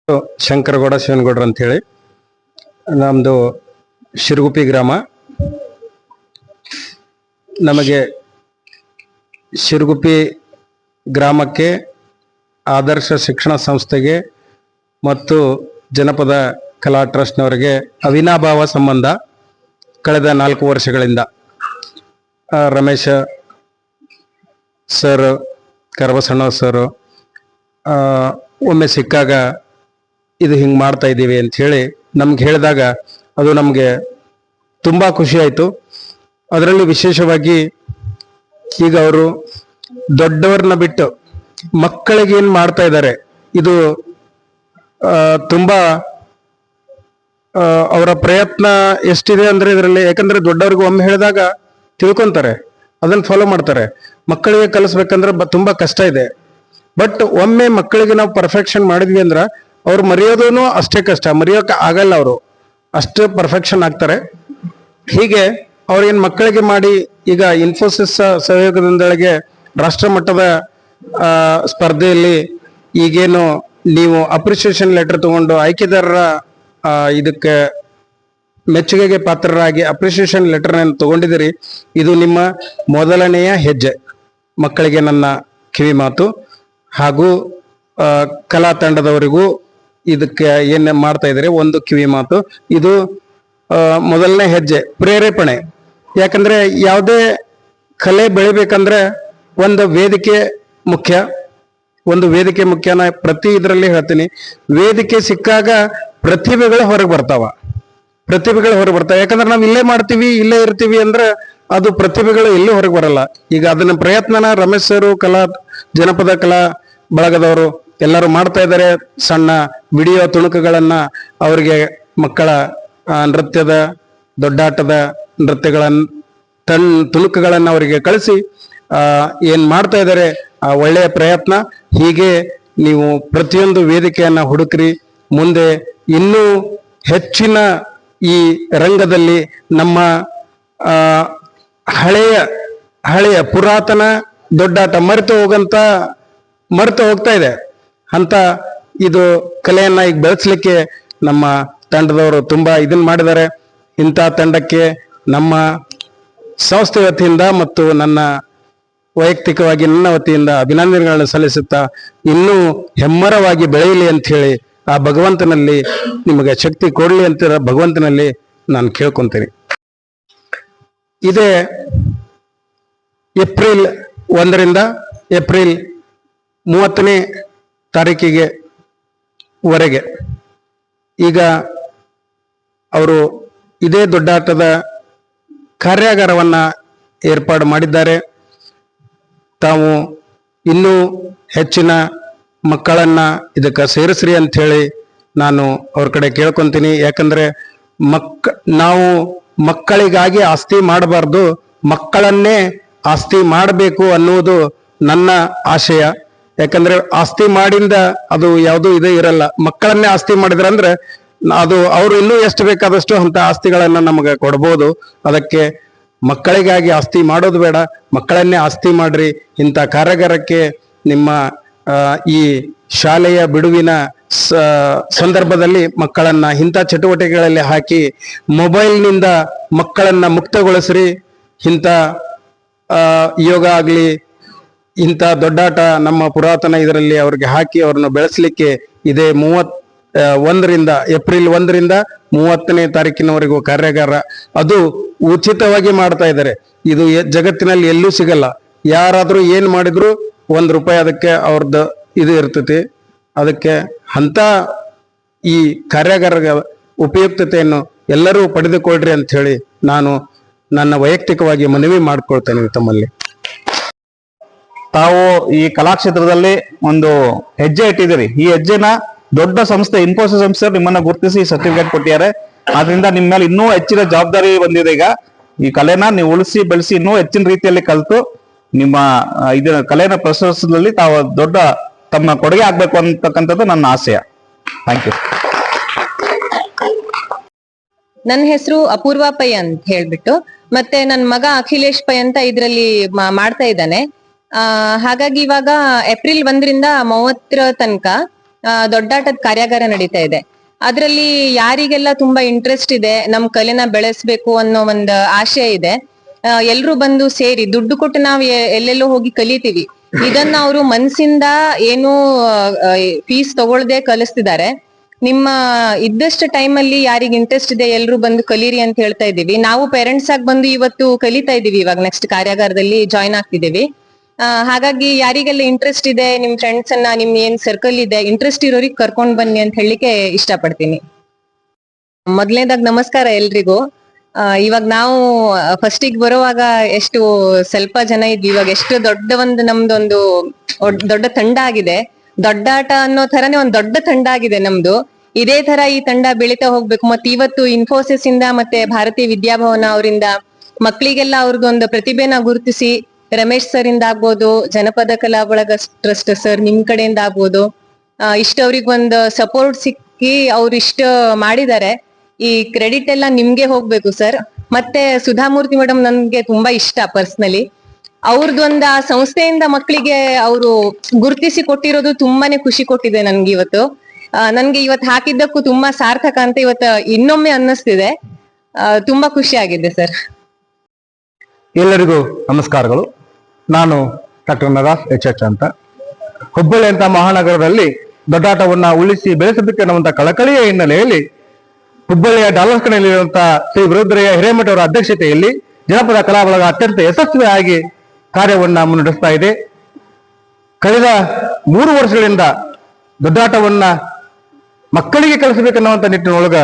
ಶಂಕರಗೌಡ ಶಿವನಗೌಡ್ರ ಅಂತ ಹೇಳಿ ನಮ್ದು ಶಿರಗುಪ್ಪಿ ಗ್ರಾಮ. ನಮಗೆ ಶಿರಗುಪ್ಪಿ ಗ್ರಾಮಕ್ಕೆ ಆದರ್ಶ ಶಿಕ್ಷಣ ಸಂಸ್ಥೆಗೆ ಮತ್ತು ಜನಪದ ಕಲಾ ಟ್ರಸ್ಟ್ನವರಿಗೆ ಅವಿನಾಭಾವ ಸಂಬಂಧ ಕಳೆದ 4 ವರ್ಷಗಳಿಂದ. ರಮೇಶ ಸರ್, ಕರಬಸಣ್ಣ ಸರ್ ಒಮ್ಮೆ ಸಿಕ್ಕಾಗ ಇದು ಹಿಂಗೆ ಮಾಡ್ತಾ ಇದ್ದೀವಿ ಅಂತ ಹೇಳಿ ನಮ್ಗೆ ಹೇಳಿದಾಗ ಅದು ನಮಗೆ ತುಂಬ ಖುಷಿ ಆಯಿತು. ಅದರಲ್ಲಿ ವಿಶೇಷವಾಗಿ ಈಗ ಅವರು ದೊಡ್ಡವ್ರನ್ನ ಬಿಟ್ಟು ಮಕ್ಕಳಿಗೆ ಏನು ಮಾಡ್ತಾ ಇದ್ದಾರೆ ಇದು ತುಂಬ ಅವರ ಪ್ರಯತ್ನ ಎಷ್ಟಿದೆ ಅಂದರೆ ಇದರಲ್ಲಿ. ಯಾಕಂದ್ರೆ ದೊಡ್ಡವ್ರಿಗೆ ಒಮ್ಮೆ ಹೇಳಿದಾಗ ತಿಳ್ಕೊಂತಾರೆ, ಅದನ್ನು ಫಾಲೋ ಮಾಡ್ತಾರೆ. ಮಕ್ಕಳಿಗೆ ಕಲಿಸ್ಬೇಕಂದ್ರೆ ತುಂಬ ಕಷ್ಟ ಇದೆ. ಬಟ್ ಒಮ್ಮೆ ಮಕ್ಕಳಿಗೆ ನಾವು ಪರ್ಫೆಕ್ಷನ್ ಮಾಡಿದ್ವಿ ಅಂದ್ರೆ ಅವ್ರು ಮರೆಯೋದೂ ಅಷ್ಟೇ ಕಷ್ಟ, ಮರೆಯೋಕೆ ಆಗಲ್ಲ. ಅವರು ಅಷ್ಟು ಪರ್ಫೆಕ್ಷನ್ ಆಗ್ತಾರೆ. ಹೀಗೆ ಅವ್ರೇನು ಮಕ್ಕಳಿಗೆ ಮಾಡಿ ಈಗ ಇನ್ಫೋಸಿಸ್ ಸಹಯೋಗದೊಂದಿಗೆ ರಾಷ್ಟ್ರ ಮಟ್ಟದ ಸ್ಪರ್ಧೆಯಲ್ಲಿ ಈಗೇನು ನೀವು ಅಪ್ರಿಸಿಯೇಷನ್ ಲೆಟರ್ ತಗೊಂಡು ಆಯ್ಕೆದಾರರ ಇದಕ್ಕೆ ಮೆಚ್ಚುಗೆಗೆ ಪಾತ್ರರಾಗಿ ಅಪ್ರಿಸಿಯೇಷನ್ ಲೆಟರ್ನ ತಗೊಂಡಿದ್ದೀರಿ. ಇದು ನಿಮ್ಮ ಮೊದಲನೆಯ ಹೆಜ್ಜೆ. ಮಕ್ಕಳಿಗೆ ನನ್ನ ಕಿವಿ ಮಾತು, ಹಾಗೂ ಕಲಾ ತಂಡದವರಿಗೂ ಇದಕ್ಕೆ ಏನು ಮಾಡ್ತಾ ಇದ್ದಾರೆ ಒಂದು ಕಿವಿ ಮಾತು. ಇದು ಮೊದಲನೇ ಹೆಜ್ಜೆ, ಪ್ರೇರೇಪಣೆ. ಯಾಕಂದ್ರೆ ಯಾವುದೇ ಕಲೆ ಬೆಳಿಬೇಕಂದ್ರೆ ಒಂದು ವೇದಿಕೆ ಮುಖ್ಯ. ಒಂದು ವೇದಿಕೆ ಮುಖ್ಯನ ಪ್ರತಿ ಇದರಲ್ಲಿ ಹೇಳ್ತೀನಿ. ವೇದಿಕೆ ಸಿಕ್ಕಾಗ ಪ್ರತಿಭೆಗಳು ಹೊರಗೆ ಬರ್ತಾವ. ಯಾಕಂದ್ರೆ ನಾವು ಇಲ್ಲೇ ಮಾಡ್ತೀವಿ, ಇಲ್ಲೇ ಇರ್ತೀವಿ ಅಂದ್ರೆ ಅದು ಪ್ರತಿಭೆಗಳು ಎಲ್ಲೂ ಹೊರಗೆ ಬರಲ್ಲ. ಈಗ ಅದನ್ನ ಪ್ರಯತ್ನನ ರಮೇಶ್ ಸರು, ಜನಪದ ಕಲಾ ಬಳಗದವರು ಎಲ್ಲರೂ ಮಾಡ್ತಾ ಇದ್ದಾರೆ. ಸಣ್ಣ ವಿಡಿಯೋ ತುಣುಕುಗಳನ್ನ ಅವರಿಗೆ ಮಕ್ಕಳ ನೃತ್ಯದ, ದೊಡ್ಡಾಟದ ನೃತ್ಯಗಳನ್ನ ತುಣುಕುಗಳನ್ನ ಅವರಿಗೆ ಕಳಿಸಿ ಏನ್ ಮಾಡ್ತಾ ಇದ್ದಾರೆ ಆ ಒಳ್ಳೆಯ ಪ್ರಯತ್ನ. ಹೀಗೆ ನೀವು ಪ್ರತಿಯೊಂದು ವೇದಿಕೆಯನ್ನ ಹುಡುಕ್ರಿ. ಮುಂದೆ ಇನ್ನೂ ಹೆಚ್ಚಿನ ಈ ರಂಗದಲ್ಲಿ ನಮ್ಮ ಹಳೆಯ ಪುರಾತನ ದೊಡ್ಡಾಟ ಮರೆತು ಹೋಗ್ತಾ ಇದೆ ಅಂತ ಇದು ಕಲೆಯನ್ನ ಈಗ ಬೆಳೆಸಲಿಕ್ಕೆ ನಮ್ಮ ತಂಡದವರು ತುಂಬಾ ಇದನ್ನ ಮಾಡಿದ್ದಾರೆ. ಇಂಥ ತಂಡಕ್ಕೆ ನಮ್ಮ ಸಂಸ್ಥೆ ವತಿಯಿಂದ ಮತ್ತು ನನ್ನ ವೈಯಕ್ತಿಕವಾಗಿ ನನ್ನ ವತಿಯಿಂದ ಅಭಿನಂದನೆಗಳನ್ನು ಸಲ್ಲಿಸುತ್ತಾ ಇನ್ನೂ ಹೆಮ್ಮರವಾಗಿ ಬೆಳೆಯಲಿ ಅಂತ ಹೇಳಿ ಆ ಭಗವಂತನಲ್ಲಿ ನಿಮಗೆ ಶಕ್ತಿ ಕೊಡಲಿ ಅಂತ ಭಗವಂತನಲ್ಲಿ ನಾನು ಕೇಳ್ಕೊಂತೀನಿ. ಇದೇ ಏಪ್ರಿಲ್ 1ರಿಂದ ಏಪ್ರಿಲ್ 30ನೇ ತಾರೀಕಿಗೆ ವರೆಗೆ ಈಗ ಅವರು ಇದೇ ದೊಡ್ಡಾಟದ ಕಾರ್ಯಾಗಾರವನ್ನ ಏರ್ಪಾಡು ಮಾಡಿದ್ದಾರೆ. ತಾವು ಇನ್ನೂ ಹೆಚ್ಚಿನ ಮಕ್ಕಳನ್ನ ಇದಕ್ಕೆ ಸೇರಿಸ್ರಿ ಅಂತ ಹೇಳಿ ನಾನು ಅವ್ರ ಕಡೆ ಕೇಳ್ಕೊಂತೀನಿ. ಯಾಕಂದ್ರೆ ನಾವು ಮಕ್ಕಳಿಗಾಗಿ ಆಸ್ತಿ ಮಾಡಬಾರ್ದು, ಮಕ್ಕಳನ್ನೇ ಆಸ್ತಿ ಮಾಡಬೇಕು ಅನ್ನುವುದು ನನ್ನ ಆಶಯ. ಯಾಕಂದ್ರೆ ಆಸ್ತಿ ಮಾಡಿಂದ ಅದು ಯಾವುದೂ ಇದೇ ಇರಲ್ಲ. ಮಕ್ಕಳನ್ನೇ ಆಸ್ತಿ ಮಾಡಿದ್ರಂದ್ರೆ ಅದು ಅವರು ಇನ್ನೂ ಎಷ್ಟು ಬೇಕಾದಷ್ಟು ಅಂತ ಆಸ್ತಿಗಳನ್ನ ನಮಗೆ ಕೊಡ್ಬೋದು. ಅದಕ್ಕೆ ಮಕ್ಕಳಿಗಾಗಿ ಆಸ್ತಿ ಮಾಡೋದು ಬೇಡ, ಮಕ್ಕಳನ್ನೇ ಆಸ್ತಿ ಮಾಡ್ರಿ. ಇಂಥ ಕಾರ್ಯಾಗಾರಕ್ಕೆ ನಿಮ್ಮ ಈ ಶಾಲೆಯ ಬಿಡುವಿನ ಸಂದರ್ಭದಲ್ಲಿ ಮಕ್ಕಳನ್ನ ಇಂಥ ಚಟುವಟಿಕೆಗಳಲ್ಲಿ ಹಾಕಿ ಮೊಬೈಲ್ನಿಂದ ಮಕ್ಕಳನ್ನ ಮುಕ್ತಗೊಳಿಸ್ರಿ. ಇಂಥ ಯೋಗ ಆಗಲಿ, ಇಂಥ ದೊಡ್ಡಾಟ ನಮ್ಮ ಪುರಾತನ ಇದರಲ್ಲಿ ಅವ್ರಿಗೆ ಹಾಕಿ ಅವ್ರನ್ನ ಬೆಳೆಸಲಿಕ್ಕೆ ಇದೇ ಏಪ್ರಿಲ್ 1ರಿಂದ 30ನೇ ತಾರೀಕಿನವರೆಗೂ ಕಾರ್ಯಾಗಾರ. ಅದು ಉಚಿತವಾಗಿ ಮಾಡ್ತಾ ಇದ್ದಾರೆ. ಇದು ಜಗತ್ತಿನಲ್ಲಿ ಎಲ್ಲೂ ಸಿಗಲ್ಲ. ಯಾರಾದ್ರೂ ಏನ್ ಮಾಡಿದ್ರು ₹1 ಅದಕ್ಕೆ ಅವ್ರದ್ದು ಇದು ಇರ್ತೈತಿ. ಅದಕ್ಕೆ ಅಂತ ಈ ಕಾರ್ಯಾಗಾರದ ಉಪಯುಕ್ತತೆಯನ್ನು ಎಲ್ಲರೂ ಪಡೆದುಕೊಳ್ಳ್ರಿ ಅಂತ ಹೇಳಿ ನಾನು ನನ್ನ ವೈಯಕ್ತಿಕವಾಗಿ ಮನವಿ ಮಾಡ್ಕೊಳ್ತೇನೆ ತಮ್ಮಲ್ಲಿ. ತಾವು ಈ ಕಲಾಕ್ಷೇತ್ರದಲ್ಲಿ ಒಂದು ಹೆಜ್ಜೆ ಇಟ್ಟಿದ್ದೀರಿ. ಈ ಹೆಜ್ಜೆನ ದೊಡ್ಡ ಸಂಸ್ಥೆ ಇನ್ಫೋಸಿಸ್ ಸಂಸ್ಥೆ ನಿಮ್ಮನ್ನ ಗುರುತಿಸಿ ಸರ್ಟಿಫಿಕೇಟ್ ಕೊಟ್ಟಿದ್ದಾರೆ. ಆದ್ರಿಂದ ನಿಮ್ಮ ಮೇಲೆ ಇನ್ನೂ ಹೆಚ್ಚಿನ ಜವಾಬ್ದಾರಿ ಬಂದಿದೆ. ಈಗ ಈ ಕಲೆನ ನೀವು ಉಳಿಸಿ ಬೆಳೆಸಿ ಇನ್ನೂ ಹೆಚ್ಚಿನ ರೀತಿಯಲ್ಲಿ ಕಲಿತು ನಿಮ್ಮ ಇದನ್ನ ಕಲೆನ ಪ್ರಶಸ್ತಿಯಲ್ಲಿ ತಾವು ದೊಡ್ಡ ತಮ್ಮ ಕೊಡುಗೆ ಆಗ್ಬೇಕು ಅಂತಕ್ಕಂಥದ್ದು ನನ್ನ ಆಶಯ. Thank you. ನನ್ನ ಹೆಸರು ಅಪೂರ್ವ ಪೈ ಅಂತ ಹೇಳ್ಬಿಟ್ಟು, ಮತ್ತೆ ನನ್ನ ಮಗ ಅಖಿಲೇಶ್ ಪೈ ಅಂತ ಇದ್ರಲ್ಲಿ ಮಾಡ್ತಾ ಇದ್ದಾನೆ. ಹಾಗಾಗಿ ಇವಾಗ ಏಪ್ರಿಲ್ 1ರಿಂದ 30 ತನಕ ದೊಡ್ಡಾಟದ ಕಾರ್ಯಾಗಾರ ನಡೀತಾ ಇದೆ. ಅದ್ರಲ್ಲಿ ಯಾರಿಗೆಲ್ಲ ತುಂಬಾ ಇಂಟ್ರೆಸ್ಟ್ ಇದೆ, ನಮ್ ಕಲೆನ ಬೆಳೆಸ್ಬೇಕು ಅನ್ನೋ ಒಂದು ಆಶಯ ಇದೆ, ಎಲ್ರು ಬಂದು ಸೇರಿ ದುಡ್ಡು ಕೊಟ್ಟು ನಾವ್ ಎಲ್ಲೆಲ್ಲೋ ಹೋಗಿ ಕಲಿತೀವಿ. ಇದನ್ನ ಅವರು ಮನ್ಸಿಂದ ಏನು ಫೀಸ್ ತಗೊಳ್ದೆ ಕಲಿಸ್ತಿದ್ದಾರೆ. ನಿಮ್ಮ ಇದ್ದಷ್ಟು ಟೈಮ್ ಅಲ್ಲಿ ಯಾರಿಗ್ ಇಂಟ್ರೆಸ್ಟ್ ಇದೆ ಎಲ್ರು ಬಂದು ಕಲೀರಿ ಅಂತ ಹೇಳ್ತಾ ಇದೀವಿ. ನಾವು ಪೇರೆಂಟ್ಸ್ ಆಗಿ ಬಂದು ಇವತ್ತು ಕಲಿತಾ ಇದೀವಿ. ಇವಾಗ ನೆಕ್ಸ್ಟ್ ಕಾರ್ಯಾಗಾರದಲ್ಲಿ ಜಾಯ್ನ್ ಆಗ್ತಿದೀವಿ. ಹಾಗಾಗಿ ಯಾರಿಗೆಲ್ಲ ಇಂಟ್ರೆಸ್ಟ್ ಇದೆ, ನಿಮ್ ಫ್ರೆಂಡ್ಸ್ ಅನ್ನ, ನಿಮ್ ಏನ್ ಸರ್ಕಲ್ ಇದೆ, ಇಂಟ್ರೆಸ್ಟ್ ಇರೋರಿಗೆ ಕರ್ಕೊಂಡ್ ಬನ್ನಿ ಅಂತ ಹೇಳಿಕ್ಕೆ ಇಷ್ಟಪಡ್ತೀನಿ. ಮೊದಲನೇದಾಗ್ ನಮಸ್ಕಾರ ಎಲ್ರಿಗೂ. ಇವಾಗ ನಾವು ಫಸ್ಟಿಗೆ ಬರುವಾಗ ಎಷ್ಟು ಸ್ವಲ್ಪ ಜನ ಇದ್ವಿ, ಇವಾಗ ಎಷ್ಟು ದೊಡ್ಡ ಒಂದು ನಮ್ದೊಂದು ದೊಡ್ಡ ತಂಡ ಆಗಿದೆ. ದೊಡ್ಡಾಟ ಅನ್ನೋ ತರನೇ ಒಂದ್ ದೊಡ್ಡ ತಂಡ ಆಗಿದೆ ನಮ್ದು. ಇದೇ ತರ ಈ ತಂಡ ಬೆಳಿತಾ ಹೋಗ್ಬೇಕು. ಮತ್ತೆ ಇವತ್ತು ಇನ್ಫೋಸಿಸ್ ಇಂದ ಮತ್ತೆ ಭಾರತೀಯ ವಿದ್ಯಾಭವನ ಅವರಿಂದ ಮಕ್ಕಳಿಗೆಲ್ಲ ಅವ್ರದ್ದೊಂದು ಪ್ರತಿಭೆನ ಗುರುತಿಸಿ, ರಮೇಶ್ ಸರ್ ಇಂದ ಆಗ್ಬೋದು, ಜನಪದ ಕಲಾ ಬಳಗ ಟ್ರಸ್ಟ್ ಸರ್ ನಿಮ್ ಕಡೆಯಿಂದ ಆಗ್ಬೋದು, ಇಷ್ಟ ಅವ್ರಿಗೊಂದು ಸಪೋರ್ಟ್ ಸಿಕ್ಕಿ ಅವ್ರು ಇಷ್ಟ ಮಾಡಿದ್ದಾರೆ. ಈ ಕ್ರೆಡಿಟ್ ಎಲ್ಲ ನಿಮ್ಗೆ ಹೋಗ್ಬೇಕು ಸರ್. ಮತ್ತೆ ಸುಧಾಮೂರ್ತಿ ಮೇಡಮ್ ನನ್ಗೆ ತುಂಬಾ ಇಷ್ಟ ಪರ್ಸನಲಿ. ಅವ್ರದ್ದೊಂದು ಆ ಸಂಸ್ಥೆಯಿಂದ ಮಕ್ಕಳಿಗೆ ಅವರು ಗುರುತಿಸಿ ಕೊಟ್ಟಿರೋದು ತುಂಬಾನೇ ಖುಷಿ ಕೊಟ್ಟಿದೆ ನನ್ಗೆ ಇವತ್ತು. ನನ್ಗೆ ಇವತ್ತು ಹಾಕಿದ್ದಕ್ಕೂ ತುಂಬಾ ಸಾರ್ಥಕ ಅಂತ ಇವತ್ತು ಇನ್ನೊಮ್ಮೆ ಅನ್ನಿಸ್ತಿದೆ. ತುಂಬಾ ಖುಷಿ ಆಗಿದೆ ಸರ್. ಎಲ್ಲರಿಗೂ ನಮಸ್ಕಾರಗಳು. ನಾನು ಡಾಕ್ಟರ್ ನರಾಫ್ HH ಅಂತ. ಹುಬ್ಬಳ್ಳಿ ಅಂತ ಮಹಾನಗರದಲ್ಲಿ ದೊಡ್ಡಾಟವನ್ನ ಉಳಿಸಿ ಬೆಳೆಸಬೇಕೆನ್ನುವಂತ ಕಳಕಳಿಯ ಹಿನ್ನೆಲೆಯಲ್ಲಿ ಹುಬ್ಬಳ್ಳಿಯ ಡಾಲರ್ಸ್ ಕಡೆಯಲ್ಲಿರುವಂತಹ ಶ್ರೀ ವೀರಭದ್ರಯ್ಯ ಹಿರೇಮಠ ಅವರ ಅಧ್ಯಕ್ಷತೆಯಲ್ಲಿ ಜನಪದ ಕಲಾ ಬಳಗ ಅತ್ಯಂತ ಯಶಸ್ವಿಯಾಗಿ ಕಾರ್ಯವನ್ನ ಮುನ್ನಡೆಸ್ತಾ ಇದೆ. ಕಳೆದ 3 ವರ್ಷಗಳಿಂದ ದೊಡ್ಡಾಟವನ್ನ ಮಕ್ಕಳಿಗೆ ಕಲಿಸಬೇಕೆನ್ನುವಂತ ನಿಟ್ಟಿನೊಳಗ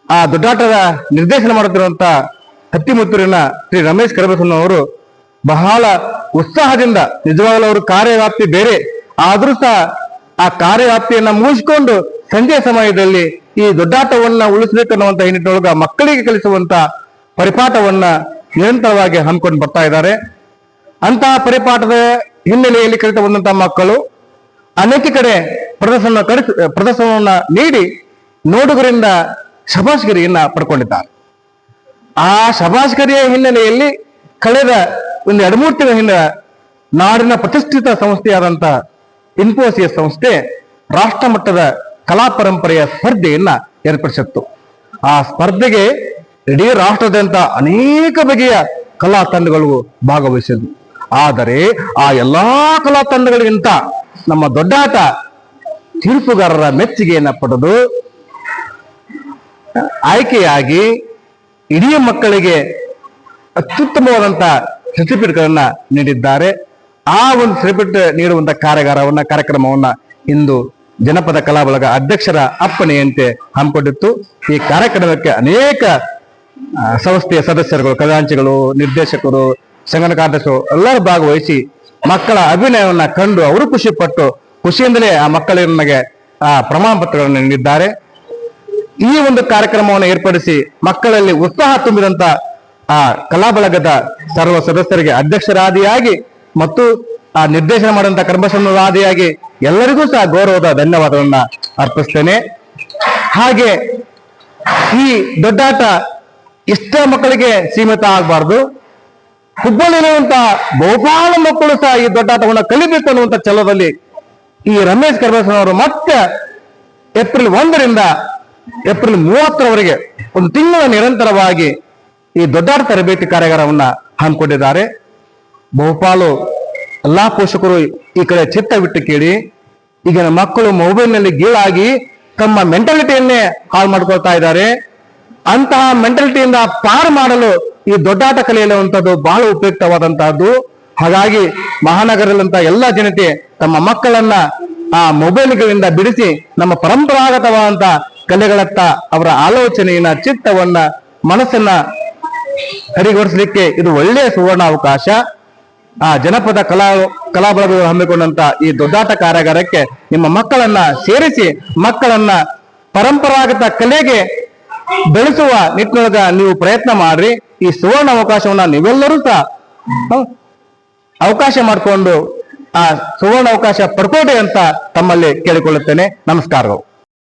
ಆ ದೊಡ್ಡಾಟದ ನಿರ್ದೇಶನ ಮಾಡುತ್ತಿರುವಂತ ಹತ್ತಿಮುತ್ತೂರಿನ ಶ್ರೀ ರಮೇಶ್ ಕರಬಸನವರು ಬಹಳ ಉತ್ಸಾಹದಿಂದ, ನಿಜವಾಗಲೂ ಅವರು ಕಾರ್ಯವ್ಯಾಪ್ತಿ ಬೇರೆ ಆದ್ರೂ ಸಹ ಆ ಕಾರ್ಯವ್ಯಾಪ್ತಿಯನ್ನ ಮುಗಿಸಿಕೊಂಡು ಸಂಜೆ ಸಮಯದಲ್ಲಿ ಈ ದೊಡ್ಡಾಟವನ್ನ ಉಳಿಸಬೇಕನ್ನುವಂತ ನಿಟ್ಟಿನೊಳಗ ಮಕ್ಕಳಿಗೆ ಕಲಿಸುವಂತ ಪರಿಪಾಠವನ್ನ ನಿರಂತರವಾಗಿ ಹಮ್ಮಿಕೊಂಡು ಬರ್ತಾ ಇದ್ದಾರೆ. ಅಂತಹ ಪರಿಪಾಠದ ಹಿನ್ನೆಲೆಯಲ್ಲಿ ಕಲಿತ ಬಂದಂತಹ ಮಕ್ಕಳು ಅನೇಕ ಕಡೆ ಪ್ರದರ್ಶನವನ್ನ ನೀಡಿ ನೋಡುಗರಿಂದ ಶಬಾಷ್ಗಿರಿಯನ್ನ ಪಡ್ಕೊಂಡಿದ್ದಾರೆ. ಆ ಶಬಾಷ್ಗಿರಿಯ ಹಿನ್ನೆಲೆಯಲ್ಲಿ ಕಳೆದ ಒಂದು 2-3 ತಿಂಗಳ ಹಿಂದೆ ನಾಡಿನ ಪ್ರತಿಷ್ಠಿತ ಸಂಸ್ಥೆಯಾದಂತಹ ಇನ್ಫೋಸಿಸ್ ಸಂಸ್ಥೆ ರಾಷ್ಟ್ರ ಮಟ್ಟದ ಕಲಾ ಪರಂಪರೆಯ ಸ್ಪರ್ಧೆಯನ್ನ ಏರ್ಪಡಿಸಿತ್ತು. ಆ ಸ್ಪರ್ಧೆಗೆ ಇಡೀ ರಾಷ್ಟ್ರದಾದ್ಯಂತ ಅನೇಕ ಬಗೆಯ ಕಲಾ ತಂಡಗಳು ಭಾಗವಹಿಸಿದ್ವು. ಆದರೆ ಆ ಎಲ್ಲಾ ಕಲಾ ತಂಡಗಳಿಗಿಂತ ನಮ್ಮ ದೊಡ್ಡಾಟ ತೀರ್ಪುಗಾರರ ಮೆಚ್ಚುಗೆಯನ್ನ ಪಡೆದು ಆಯ್ಕೆಯಾಗಿ ಇಡೀ ಮಕ್ಕಳಿಗೆ ಅತ್ಯುತ್ತಮವಾದಂತ ಸರ್ಟಿಫಿಕೇಟ್ಗಳನ್ನ ನೀಡಿದ್ದಾರೆ. ಆ ಒಂದು ಸರ್ಟಿಫಿಕೇಟ್ ನೀಡುವಂತ ಕಾರ್ಯಕ್ರಮವನ್ನ ಇಂದು ಜನಪದ ಕಲಾ ಬಳಗ ಅಧ್ಯಕ್ಷರ ಅಪ್ಪಣೆಯಂತೆ ಹಮ್ಮಿಕೊಂಡಿತ್ತು. ಈ ಕಾರ್ಯಕ್ರಮಕ್ಕೆ ಅನೇಕ ಸಂಸ್ಥೆಯ ಸದಸ್ಯರುಗಳು, ಖಜಾಂಚಿಗಳು, ನಿರ್ದೇಶಕರು, ಸಂಘಟನಾ ಕಾರ್ಯದರ್ಶಿಗಳು ಎಲ್ಲರೂ ಭಾಗವಹಿಸಿ ಮಕ್ಕಳ ಅಭಿನಯವನ್ನ ಕಂಡು ಅವರು ಖುಷಿ ಪಟ್ಟು ಖುಷಿಯಿಂದಲೇ ಆ ಮಕ್ಕಳಿಗೆ ಪ್ರಮಾಣ ಪತ್ರಗಳನ್ನು ನೀಡಿದ್ದಾರೆ. ಈ ಒಂದು ಕಾರ್ಯಕ್ರಮವನ್ನು ಏರ್ಪಡಿಸಿ ಮಕ್ಕಳಲ್ಲಿ ಉತ್ಸಾಹ ತುಂಬಿದಂತ ಆ ಕಲಾ ಬಳಗದ ಸರ್ವ ಸದಸ್ಯರಿಗೆ ಅಧ್ಯಕ್ಷರಾದಿಯಾಗಿ ಮತ್ತು ಆ ನಿರ್ದೇಶನ ಮಾಡುವಂತ ಕರ್ಮಸನ್ನರಾದಿಯಾಗಿ ಎಲ್ಲರಿಗೂ ಸಹ ಗೌರವದ ಧನ್ಯವಾದಗಳನ್ನ ಅರ್ಪಿಸ್ತೇನೆ. ಹಾಗೆ ಈ ದೊಡ್ಡಾಟ ಇಷ್ಟ ಮಕ್ಕಳಿಗೆ ಸೀಮಿತ ಆಗಬಾರ್ದು. ಹುಬ್ಬಳ್ಳಿರುವಂತಹ ಬಹುಪಾಲು ಮಕ್ಕಳು ಸಹ ಈ ದೊಡ್ಡಾಟವನ್ನು ಕಲಿಬೇಕು ಅನ್ನುವಂಥ ಛಲದಲ್ಲಿ ಈ ರಮೇಶ್ ಕರ್ಬಸನವರು ಮತ್ತೆ ಏಪ್ರಿಲ್ 1ರಿಂದ ಏಪ್ರಿಲ್ 30ರವರೆಗೆ ಒಂದು ತಿಂಗಳ ನಿರಂತರವಾಗಿ ಈ ದೊಡ್ಡಾಟ ತರಬೇತಿ ಕಾರ್ಯಾಗಾರವನ್ನ ಹಮ್ಮಿಕೊಂಡಿದ್ದಾರೆ. ಬಹುಪಾಲು ಎಲ್ಲಾ ಪೋಷಕರು ಈ ಕಡೆ ಚಿತ್ತವಿಟ್ಟು ಕೇಳಿ, ಈಗಿನ ಮಕ್ಕಳು ಮೊಬೈಲ್ನಲ್ಲಿ ಗೀಳಾಗಿ ತಮ್ಮ ಮೆಂಟಾಲಿಟಿಯನ್ನೇ ಹಾಳು ಮಾಡ್ಕೊಳ್ತಾ ಇದ್ದಾರೆ. ಅಂತಹ ಮೆಂಟಾಲಿಟಿಯಿಂದ ಪಾರು ಮಾಡಲು ಈ ದೊಡ್ಡಾಟ ಕಲಿಯುವಂಥದ್ದು ಬಹಳ ಉಪಯುಕ್ತವಾದಂತಹದ್ದು. ಹಾಗಾಗಿ ಮಹಾನಗರದಲ್ಲಂತ ಎಲ್ಲ ಜನತೆ ತಮ್ಮ ಮಕ್ಕಳನ್ನ ಆ ಮೊಬೈಲ್ಗಳಿಂದ ಬಿಡಿಸಿ ನಮ್ಮ ಪರಂಪರಾಗತವಾದಂತ ಕಲೆಗಳತ್ತ ಅವರ ಆಲೋಚನೆಯನ್ನ, ಚಿತ್ತವನ್ನ, ಮನಸ್ಸನ್ನ ಹರಿಗೊಳಿಸಲಿಕ್ಕೆ ಇದು ಒಳ್ಳೆಯ ಸುವರ್ಣ ಅವಕಾಶ. ಆ ಜನಪದ ಕಲಾ ಬಳಗಗಳು ಹಮ್ಮಿಕೊಂಡಂತ ಈ ದೊಡ್ಡಾಟ ಕಾರ್ಯಾಗಾರಕ್ಕೆ ನಿಮ್ಮ ಮಕ್ಕಳನ್ನ ಸೇರಿಸಿ ಮಕ್ಕಳನ್ನ ಪರಂಪರಾಗತ ಕಲೆಗೆ ಬೆಳೆಸುವ ನಿಟ್ಟಿನೊಳಗ ನೀವು ಪ್ರಯತ್ನ ಮಾಡ್ರಿ. ಈ ಸುವರ್ಣ ಅವಕಾಶವನ್ನ ನೀವೆಲ್ಲರೂ ಸಹ ಅವಕಾಶ ಮಾಡಿಕೊಂಡು ಆ ಸುವರ್ಣ ಅವಕಾಶ ಪಡ್ಕೊಳ್ಳಿ ಅಂತ ತಮ್ಮಲ್ಲಿ ಕೇಳಿಕೊಳ್ಳುತ್ತೇನೆ. ನಮಸ್ಕಾರಗಳು.